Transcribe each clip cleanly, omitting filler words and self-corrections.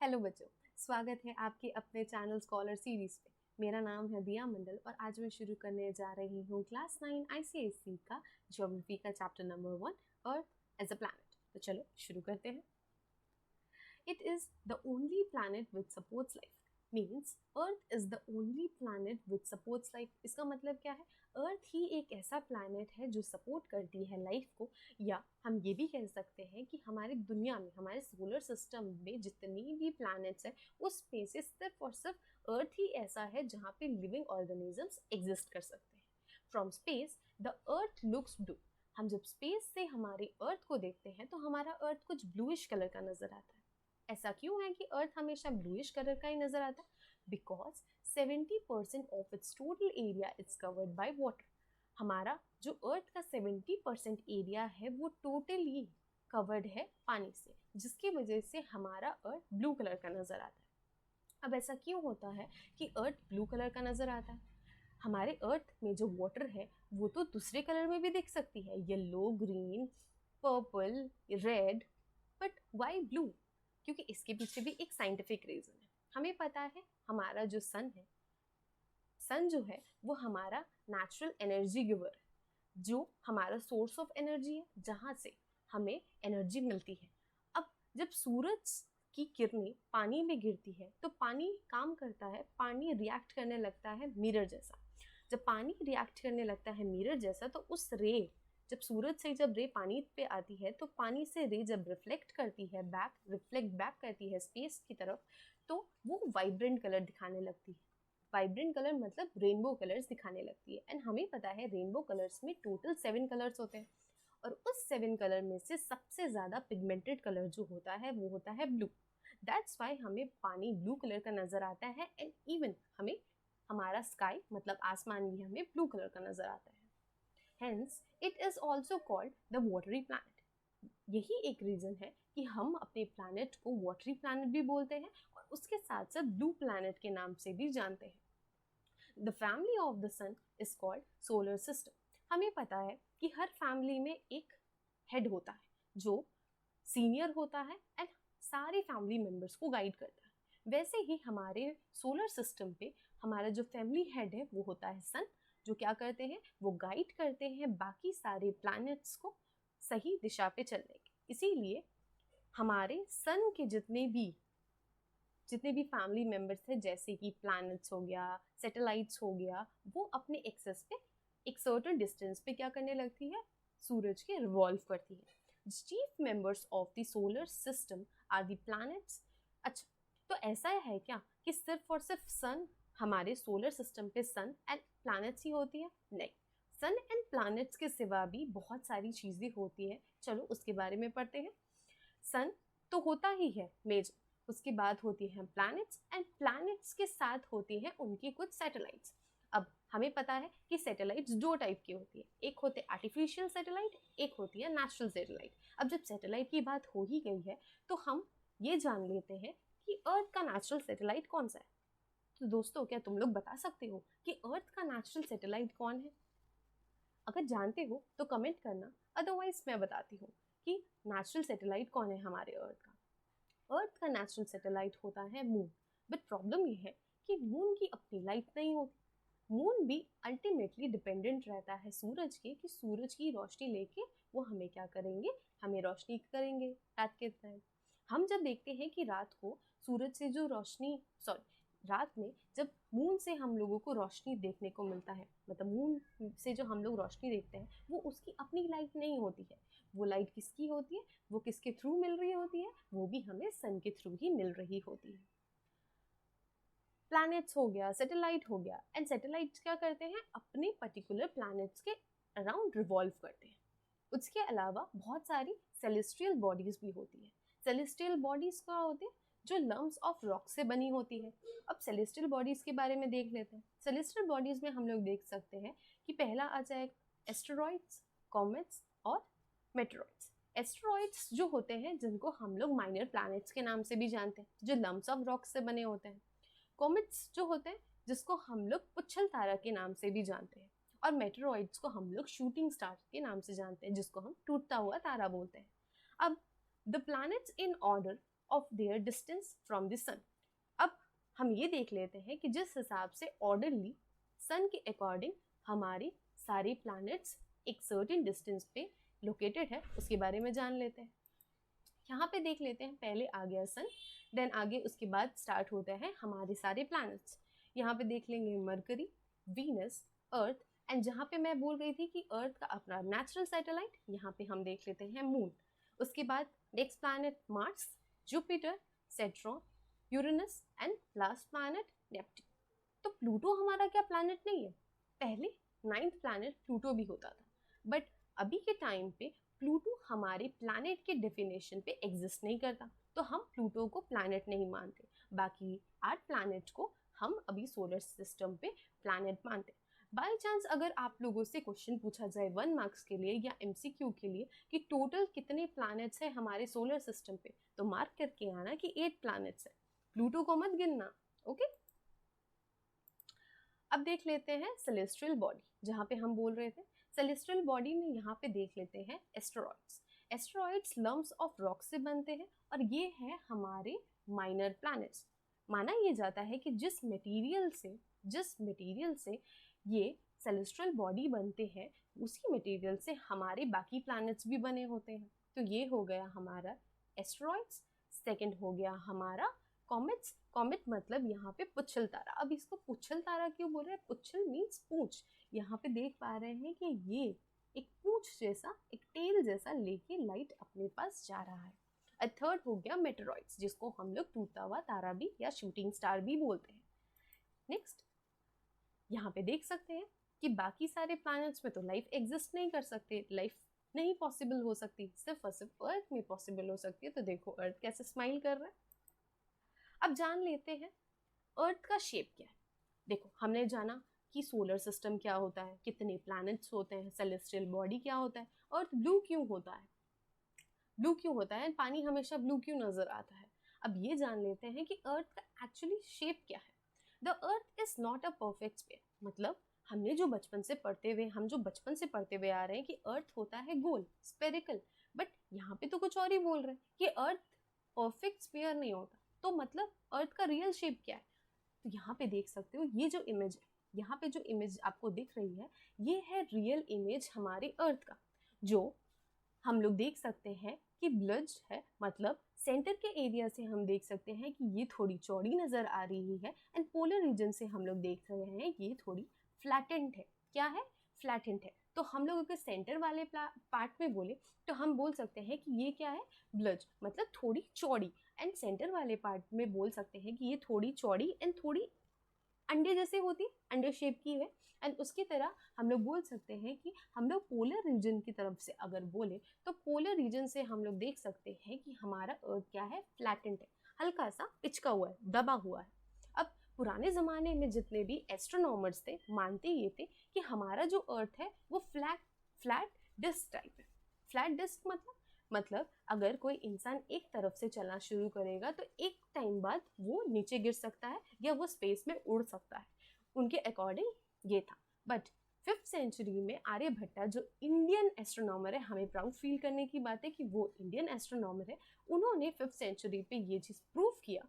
Hello बच्चों, स्वागत है आपके अपने चैनल स्कॉलर सीरीज पे। मेरा नाम है दिया मंडल और आज मैं शुरू करने जा रही हूँ क्लास 9 आईसीएसई का ज्योग्राफी का chapter number 1 Earth as a planet. तो चलो शुरू करते हैं। It is the only planet which supports life. Means Earth is the only planet which supports life. इसका मतलब क्या है? Earth ही एक ऐसा planet है जो सपोर्ट करती है लाइफ को, या हम ये भी कह सकते हैं कि हमारी दुनिया में, हमारे सोलर सिस्टम में जितनी भी planets हैं उस में से सिर्फ और सिर्फ Earth ही ऐसा है जहाँ पे लिविंग ऑर्गेनिजम्स एग्जिस्ट कर सकते हैं। From space the earth looks blue. हम जब स्पेस से हमारी अर्थ को देखते हैं तो हमारा अर्थ कुछ ब्लूइश कलर का नजर आता है। ऐसा क्यों है कि अर्थ हमेशा ब्लूइश कलर का ही नजर आता है? Because 70% of its total area is covered by water. हमारा जो अर्थ का 70% एरिया है वो टोटली कवर्ड है पानी से, जिसकी वजह से हमारा अर्थ ब्लू कलर का नजर आता है। अब ऐसा क्यों होता है कि अर्थ ब्लू कलर का नजर आता है? हमारे अर्थ में जो वाटर है वो तो दूसरे कलर में भी दिख सकती है, yellow, green, purple, red, but why blue? क्योंकि इसके पीछे भी एक साइंटिफिक रीजन है। हमें पता है हमारा जो सन है, सन जो है वो हमारा नेचुरल एनर्जी गिवर है, जो हमारा सोर्स ऑफ एनर्जी है, जहाँ से हमें एनर्जी मिलती है। अब जब सूरज की किरणें पानी में गिरती है तो पानी काम करता है, पानी रिएक्ट करने लगता है मिरर जैसा। जब पानी रिएक्ट करने लगता है मिरर जैसा तो उस रे, जब सूरज से जब रे पानी पे आती है तो पानी से रे जब रिफ्लेक्ट करती है रिफ्लेक्ट बैक करती है स्पेस की तरफ, तो वो वाइब्रेंट कलर दिखाने लगती है। वाइब्रेंट कलर मतलब रेनबो कलर्स दिखाने लगती है। एंड हमें पता है रेनबो कलर्स में टोटल 7 कलर्स होते हैं, और उस 7 कलर में से सबसे ज़्यादा पिगमेंटेड कलर जो होता है वो होता है ब्लू। दैट्स वाई हमें पानी ब्लू कलर का नज़र आता है। एंड इवन हमें हमारा स्काई मतलब आसमान भी हमें ब्लू कलर का नज़र आता है। Hence, it is also called the watery planet. यही एक रीजन है कि हम अपने प्लैनेट को वाटरी प्लैनेट भी बोलते हैं और उसके साथ साथ ब्लू प्लैनेट के नाम से भी जानते हैं। The family of the sun is called solar system. हमें पता है कि हर फैमिली में एक हेड होता है जो सीनियर होता है एंड सारे फैमिली मेंबर्स को गाइड करता है। वैसे ही हमारे सोलर सिस्टम पे हमारा जो फैमिली हेड है वो होता है सन, जो क्या करते हैं, वो गाइड करते हैं बाकी सारे प्लैनेट्स को सही दिशा पे चलने के। इसीलिए हमारे सन के जितने भी फैमिली मेंबर्स हैं, जैसे कि प्लैनेट्स हो गया, सैटेलाइट्स हो गया, वो अपने एक्सेस पे एक सर्टेन डिस्टेंस पे क्या करने लगती है, सूरज के रिवॉल्व करती है। Chief members of the solar system are the planets. अच्छा, तो ऐसा है क्या कि सिर्फ और सिर्फ सन, हमारे सोलर सिस्टम पे सन एंड प्लैनेट्स ही होती है? नहीं, सन एंड प्लैनेट्स के सिवा भी बहुत सारी चीज़ें होती हैं। चलो उसके बारे में पढ़ते हैं। सन तो होता ही है मेजर, उसके बाद होती हैं प्लैनेट्स एंड प्लैनेट्स के साथ होती हैं उनकी कुछ सैटेलाइट्स। अब हमें पता है कि सैटेलाइट्स दो टाइप की होती है, एक होते हैं आर्टिफिशियल सैटेलाइट, एक होती है नेचुरल सैटेलाइट। अब जब सैटेलाइट की बात हो ही गई है तो हम ये जान लेते हैं कि अर्थ का नेचुरल सैटेलाइट कौन सा है। तो दोस्तों, क्या तुम लोग बता सकते हो कि अर्थ का नेचुरल सैटेलाइट कौन है? अगर जानते हो तो कमेंट करना, अदरवाइज मैं बताती हूँ कि नेचुरल सैटेलाइट कौन है हमारे अर्थ का। अर्थ का नेचुरल सैटेलाइट होता है मून। बट प्रॉब्लम ये है कि मून की अपनी लाइट नहीं होती। मून भी अल्टीमेटली डिपेंडेंट रहता है सूरज के, कि सूरज की रोशनी लेके वो हमें क्या करेंगे, हमें रोशनी करेंगे रात के टाइम। हम जब देखते हैं कि रात को सूरज से जो रोशनी, रात में जब मून से हम लोगों को रोशनी देखने को मिलता है, मतलब मून से जो हम लोग रोशनी देखते हैं वो उसकी अपनी लाइट नहीं होती है। वो लाइट किसकी होती है, वो किसके थ्रू मिल रही होती है, वो भी हमें सन के थ्रू ही मिल रही होती है। प्लैनेट्स हो गया, सैटेलाइट हो गया, एंड सैटेलाइट्स क्या करते हैं, अपने पर्टिकुलर प्लैनेट्स के अराउंड रिवॉल्व करते हैं। उसके अलावा बहुत सारी सेलेस्टियल बॉडीज भी होती है। सेलेस्टियल बॉडीज क्या होती है, जो लम्स ऑफ रॉक से बनी होती है। अब सेलेस्टियल बॉडीज के बारे में देख लेते हैं। सेलेस्टियल बॉडीज में हम लोग देख सकते हैं कि पहला आ जाए एस्टेरॉइड्स, कॉमेट्स और मेटेरॉइड्स। एस्टेरॉइड्स जो होते हैं जिनको हम लोग माइनर प्लैनेट्स के नाम से भी जानते हैं, जो लम्स ऑफ रॉक से बने होते हैं। कॉमेट्स जो होते हैं जिसको हम लोग पुच्छल तारा के नाम से भी जानते हैं, और मेटेरॉइड्स को हम लोग शूटिंग स्टार के नाम से जानते हैं, जिसको हम टूटता हुआ तारा बोलते हैं। अब the planets in order of their distance from the sun. अब हम ये देख लेते हैं कि जिस हिसाब से ऑर्डरली सन के अकॉर्डिंग हमारे सारे प्लैनेट्स एक सर्टेन डिस्टेंस पे लोकेटेड है, उसके बारे में जान लेते हैं। यहाँ पे देख लेते हैं, पहले आ गया सन, देन आगे उसके बाद स्टार्ट होते हैं हमारे सारे प्लैनेट्स। यहाँ पे देख लेंगे मरकरी, वीनस, अर्थ, एंड जहाँ पे मैं बोल रही थी कि अर्थ का अपना नेचुरल सैटेलाइट, यहाँ पे हम देख लेते हैं मून। उसके बाद next planet Mars, Jupiter, Saturn, Uranus and last planet Neptune. तो प्लूटो हमारा क्या प्लैनेट नहीं है? पहले 9th प्लैनेट प्लूटो भी होता था, बट अभी के टाइम पे प्लूटो हमारे प्लैनेट के डेफिनेशन पे एग्जिस्ट नहीं करता, तो हम प्लूटो को प्लैनेट नहीं मानते। बाकी 8 प्लैनेट को हम अभी सोलर सिस्टम पे प्लैनेट मानते हैं। बाय चांस अगर आप लोगों से क्वेश्चन पूछा जाए 1 मार्क्स के लिए या MCQ के लिए कि टोटल कितने प्लैनेट्स हैं हमारे सोलर सिस्टम पे, तो मार्क करके आना कि 8 प्लैनेट्स है, प्लूटो को मत गिनना। ओके, अब देख लेते हैं सेलेस्ट्रियल बॉडी, जहाँ पे हम बोल रहे थे सेलेस्ट्रियल बॉडी में यहाँ पे देख लेते हैं asteroids. Asteroids lumps of rock से बनते हैं और ये है हमारे माइनर प्लैनेट्स। माना ये जाता है कि जिस मटेरियल से ये सेलेस्ट्रियल बॉडी बनते हैं उसी मटेरियल से हमारे बाकी प्लैनेट्स भी बने होते हैं। तो ये हो गया हमारा एस्टेरॉइड्स। सेकंड हो गया हमारा कॉमेट्स। कॉमेट मतलब यहाँ पे पुच्छल तारा। अब इसको पुच्छल तारा क्यों बोल रहे हैं? पुच्छल मीन्स पूंछ। यहाँ पे देख पा रहे हैं कि ये एक पूंछ जैसा, एक टेल जैसा लेके लाइट अपने पास जा रहा है। थर्ड हो गया मेटेरॉइड्स, जिसको हम लोग टूटता हुआ तारा भी या शूटिंग स्टार भी बोलते हैं। नेक्स्ट यहाँ पे देख सकते हैं कि बाकी सारे प्लैनेट्स में तो लाइफ एग्जिस्ट नहीं कर सकते, लाइफ नहीं पॉसिबल हो सकती, सिर्फ और सिर्फ अर्थ में पॉसिबल हो सकती है। तो देखो अर्थ कैसे स्माइल कर रहा है। अब जान लेते हैं अर्थ का शेप क्या है। देखो हमने जाना कि सोलर सिस्टम क्या होता है, कितने प्लैनेट्स होते हैं, सेलेस्टियल बॉडी क्या होता है, अर्थ ब्लू क्यों होता है, ब्लू क्यों होता है, पानी हमेशा ब्लू क्यों नजर आता है। अब ये जान लेते हैं कि अर्थ का एक्चुअली शेप क्या है। The earth is not a perfect sphere, मतलब हम जो बचपन से पढ़ते हुए आ रहे हैं कि अर्थ होता है गोल, स्पेरिकल, बट यहाँ पे तो कुछ और ही बोल रहे हैं कि अर्थ परफेक्ट स्फीयर नहीं होता। तो मतलब अर्थ का रियल शेप क्या है? तो यहाँ पे देख सकते हो ये जो इमेज है, यहाँ पे जो इमेज आपको दिख रही है, ये है रियल इमेज हमारे अर्थ का, जो हम लोग देख सकते हैं कि ब्लज है, मतलब सेंटर के एरिया से हम देख सकते हैं कि ये थोड़ी चौड़ी नजर आ रही है, एंड पोलर रीजन से हम लोग देख रहे हैं ये थोड़ी फ्लैटेंड है। क्या है? फ्लैटेंड है। तो हम लोग अगर सेंटर वाले पार्ट में बोले तो हम बोल सकते हैं कि ये क्या है? ब्लज, मतलब थोड़ी चौड़ी, एंड सेंटर वाले पार्ट में बोल सकते हैं कि ये थोड़ी चौड़ी एंड थोड़ी अंडे जैसे होती है, अंडे शेप की है। एंड उसकी तरह हम लोग बोल सकते हैं कि हम लोग पोलर रीजन की तरफ से अगर बोले तो पोलर रीजन से हम लोग देख सकते हैं कि हमारा अर्थ क्या है? फ्लैटेंड है, हल्का सा पिचका हुआ है, दबा हुआ है। अब पुराने ज़माने में जितने भी एस्ट्रोनॉमर्स थे मानते ये थे कि हमारा जो अर्थ है वो फ्लैट डिस्क टाइप है। फ्लैट डिस्क मतलब अगर कोई इंसान एक तरफ से चलना शुरू करेगा तो एक टाइम बाद वो नीचे गिर सकता है या वो स्पेस में उड़ सकता है, उनके अकॉर्डिंग ये था। बट 5th सेंचुरी में आर्यभट्टा जो इंडियन एस्ट्रोनॉमर है, हमें प्राउड फील करने की बात है कि वो इंडियन एस्ट्रोनॉमर है, उन्होंने 5th सेंचुरी पे ये चीज़ प्रूव किया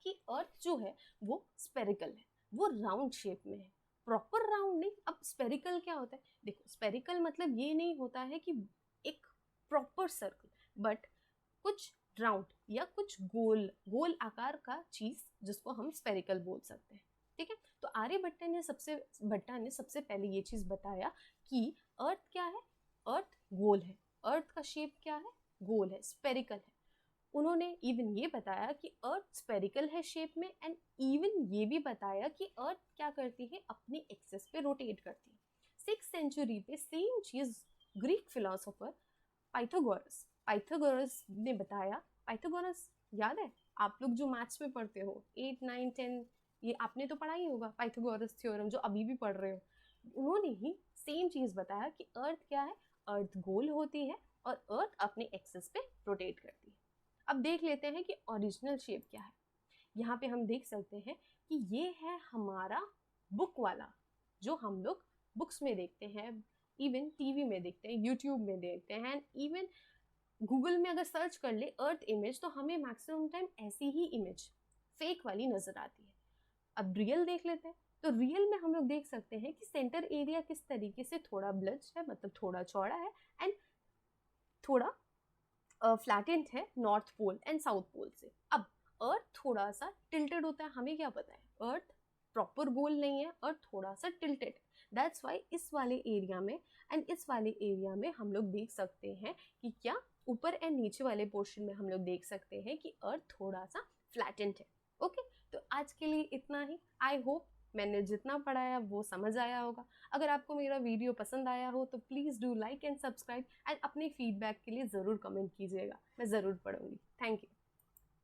कि अर्थ जो है वो स्पेरिकल है, वो राउंड शेप में है, प्रॉपर राउंड नहीं। अब स्पेरिकल क्या होता है? देखो स्पेरिकल मतलब ये नहीं होता है कि एक प्रॉपर सर्कल, बट कुछ राउंड या कुछ गोल आकार का चीज जिसको हम स्पेरिकल बोल सकते हैं। ठीक है, तो आर्यभट्टा ने सबसे पहले ये चीज बताया कि अर्थ क्या है? अर्थ गोल है, अर्थ का शेप क्या है? गोल है, स्पेरिकल है। उन्होंने इवन ये बताया कि अर्थ स्पेरिकल है शेप में, एंड इवन ये भी बताया कि अर्थ क्या करती है? अपनी एक्सिस पे रोटेट करती है। 6th सेंचुरी पे सेम चीज ग्रीक फिलोसोफर पाइथागोरस ने बताया। पाइथागोरस याद है आप लोग जो मैथ्स में पढ़ते हो 8, 9, 10, ये आपने तो पढ़ा ही होगा, पाइथागोरस थ्योरम जो अभी भी पढ़ रहे हो। उन्होंने ही सेम चीज बताया कि अर्थ क्या है? अर्थ गोल होती है और अर्थ अपने एक्सिस पे रोटेट करती है। अब देख लेते हैं कि ओरिजिनल शेप क्या है। यहाँ पे हम देख सकते हैं कि ये है हमारा बुक वाला, जो हम लोग बुक्स में देखते हैं, इवन टीवी में देखते हैं, यूट्यूब में देखते हैं, एंड इवन गूगल में अगर सर्च कर ले अर्थ इमेज तो हमें मैक्सिमम टाइम ऐसी ही इमेज फेक वाली नजर आती है। अब रियल देख लेते हैं। तो रियल में हम लोग देख सकते हैं कि सेंटर एरिया किस तरीके से थोड़ा ब्लच है, मतलब थोड़ा चौड़ा है, एंड थोड़ा फ्लैटेंड है north pole and south pole से। अब अर्थ थोड़ा सा टिल्टेड होता है, हमें क्या पता है अर्थ प्रॉपर गोल नहीं है, अर्थ थोड़ा सा टिल्टेड है। दैट्स वाई इस वाले एरिया में एंड इस वाले एरिया में हम लोग देख सकते हैं कि क्या ऊपर एंड नीचे वाले पोर्शन में हम लोग देख सकते हैं कि अर्थ थोड़ा सा फ्लैटेंड है। ओके, तो आज के लिए इतना ही। आई होप मैंने जितना पढ़ाया वो समझ आया होगा। अगर आपको मेरा वीडियो पसंद आया हो तो please do like and subscribe, and अपने फीडबैक के लिए ज़रूर कमेंट कीजिएगा, मैं ज़रूर पढ़ूंगी। Thank you.